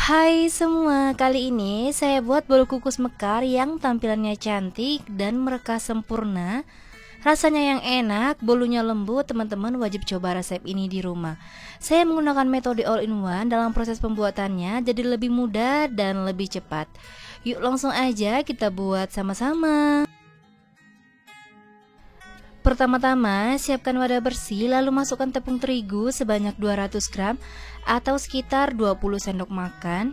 Hai semua, kali ini saya buat bolu kukus mekar yang tampilannya cantik dan mereka sempurna. Rasanya yang enak, bolunya lembut, teman-teman wajib coba resep ini di rumah. Saya menggunakan metode all-in-one dalam proses pembuatannya, jadi lebih mudah dan lebih cepat. Yuk langsung aja kita buat sama-sama. Pertama-tama, siapkan wadah bersih, lalu masukkan tepung terigu sebanyak 200 gram atau sekitar 20 sendok makan.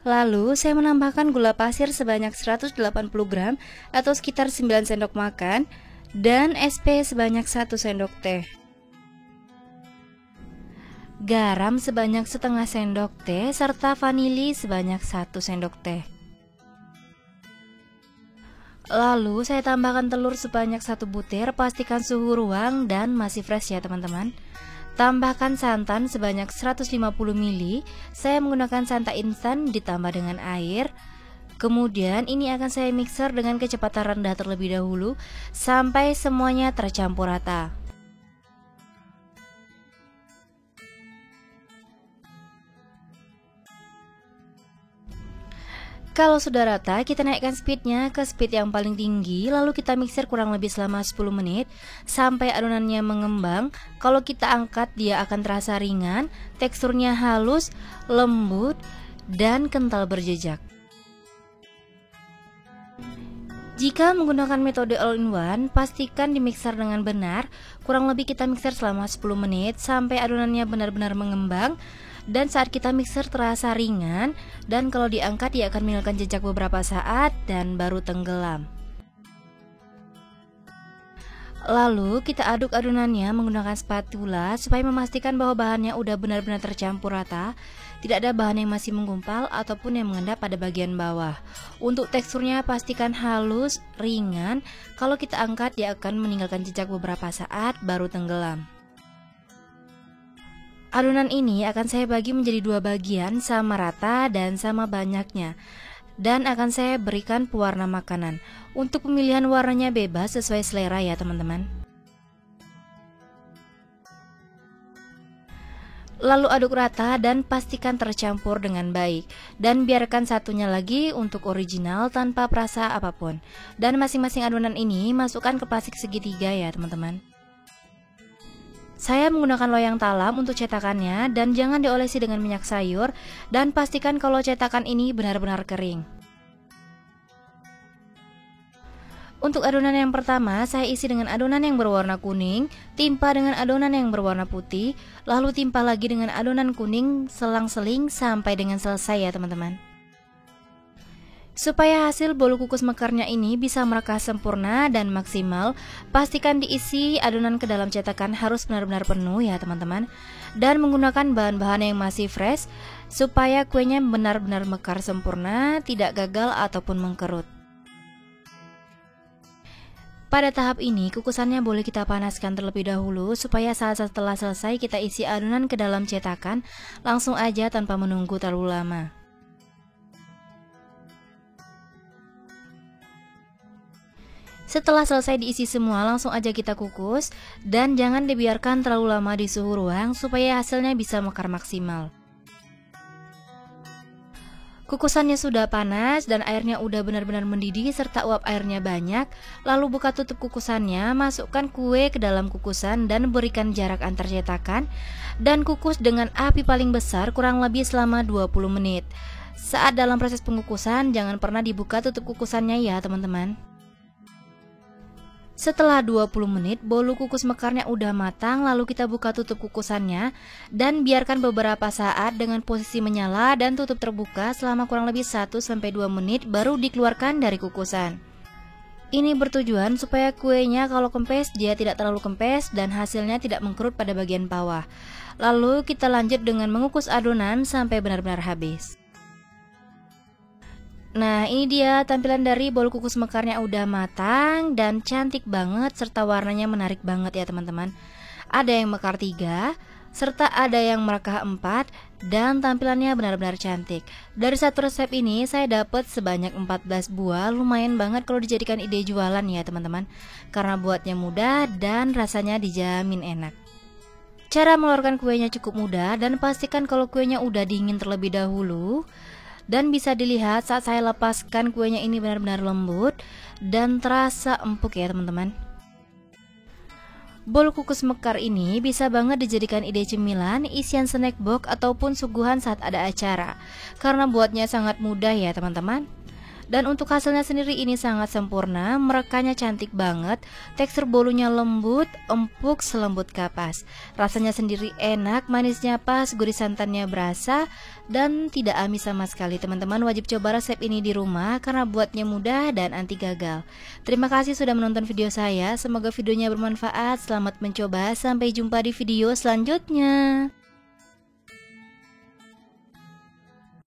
Lalu, saya menambahkan gula pasir sebanyak 180 gram atau sekitar 9 sendok makan dan SP sebanyak 1 sendok teh. Garam sebanyak setengah sendok teh serta vanili sebanyak 1 sendok teh. Lalu saya tambahkan telur sebanyak 1 butir, pastikan suhu ruang dan masih fresh ya teman-teman. Tambahkan santan sebanyak 150 ml, saya menggunakan santan instan ditambah dengan air. Kemudian ini akan saya mixer dengan kecepatan rendah terlebih dahulu sampai semuanya tercampur rata. Kalau sudah rata, kita naikkan speednya ke speed yang paling tinggi, lalu kita mixer kurang lebih selama 10 menit sampai adonannya mengembang. Kalau kita angkat, dia akan terasa ringan, teksturnya halus, lembut, dan kental berjejak. Jika menggunakan metode all-in-one, pastikan dimixer dengan benar. Kurang lebih kita mixer selama 10 menit sampai adonannya benar-benar mengembang. Dan saat kita mixer terasa ringan, dan kalau diangkat dia akan meninggalkan jejak beberapa saat dan baru tenggelam. Lalu kita aduk adonannya menggunakan spatula supaya memastikan bahwa bahannya udah benar-benar tercampur rata. Tidak ada bahan yang masih menggumpal ataupun yang mengendap pada bagian bawah. Untuk teksturnya pastikan halus, ringan. Kalau kita angkat dia akan meninggalkan jejak beberapa saat baru tenggelam. Adonan ini akan saya bagi menjadi 2 bagian sama rata dan sama banyaknya. Dan akan saya berikan pewarna makanan. Untuk pemilihan warnanya bebas sesuai selera ya teman-teman. Lalu aduk rata dan pastikan tercampur dengan baik. Dan biarkan satunya lagi untuk original tanpa perasa apapun. Dan masing-masing adonan ini masukkan ke plastik segitiga ya teman-teman. Saya menggunakan loyang talam untuk cetakannya dan jangan diolesi dengan minyak sayur dan pastikan kalau cetakan ini benar-benar kering. Untuk adonan yang pertama, saya isi dengan adonan yang berwarna kuning, timpa dengan adonan yang berwarna putih, lalu timpa lagi dengan adonan kuning, selang-seling sampai dengan selesai ya teman-teman. Supaya hasil bolu kukus mekarnya ini bisa mereka sempurna dan maksimal, pastikan diisi adonan ke dalam cetakan harus benar-benar penuh ya teman-teman. Dan menggunakan bahan-bahan yang masih fresh, supaya kuenya benar-benar mekar sempurna, tidak gagal ataupun mengkerut. Pada tahap ini, kukusannya boleh kita panaskan terlebih dahulu, supaya saat setelah selesai kita isi adonan ke dalam cetakan, langsung aja tanpa menunggu terlalu lama. Setelah selesai diisi semua, langsung aja kita kukus dan jangan dibiarkan terlalu lama di suhu ruang supaya hasilnya bisa mekar maksimal. Kukusannya sudah panas dan airnya udah benar-benar mendidih serta uap airnya banyak. Lalu buka tutup kukusannya, masukkan kue ke dalam kukusan dan berikan jarak antar cetakan dan kukus dengan api paling besar kurang lebih selama 20 menit. Saat dalam proses pengukusan, jangan pernah dibuka tutup kukusannya ya teman-teman. Setelah 20 menit, bolu kukus mekarnya udah matang, lalu kita buka tutup kukusannya dan biarkan beberapa saat dengan posisi menyala dan tutup terbuka selama kurang lebih 1-2 menit baru dikeluarkan dari kukusan. Ini bertujuan supaya kuenya kalau kempes dia tidak terlalu kempes dan hasilnya tidak mengkerut pada bagian bawah. Lalu kita lanjut dengan mengukus adonan sampai benar-benar habis. Nah, ini dia tampilan dari bolu kukus mekarnya udah matang dan cantik banget serta warnanya menarik banget ya teman-teman. Ada yang mekar 3 serta ada yang merekah 4 dan tampilannya benar-benar cantik. Dari satu resep ini saya dapat sebanyak 14 buah, lumayan banget kalau dijadikan ide jualan ya teman-teman. Karena buatnya mudah dan rasanya dijamin enak. Cara mengeluarkan kuenya cukup mudah dan pastikan kalau kuenya udah dingin terlebih dahulu. Dan bisa dilihat saat saya lepaskan kuenya ini benar-benar lembut dan terasa empuk ya teman-teman. Bolu kukus mekar ini bisa banget dijadikan ide cemilan, isian snack box ataupun suguhan saat ada acara. Karena buatnya sangat mudah ya teman-teman. Dan untuk hasilnya sendiri ini sangat sempurna, merekanya cantik banget, tekstur bolunya lembut, empuk selembut kapas. Rasanya sendiri enak, manisnya pas, gurih santannya berasa, dan tidak amis sama sekali. Teman-teman wajib coba resep ini di rumah karena buatnya mudah dan anti gagal. Terima kasih sudah menonton video saya, semoga videonya bermanfaat, selamat mencoba, sampai jumpa di video selanjutnya.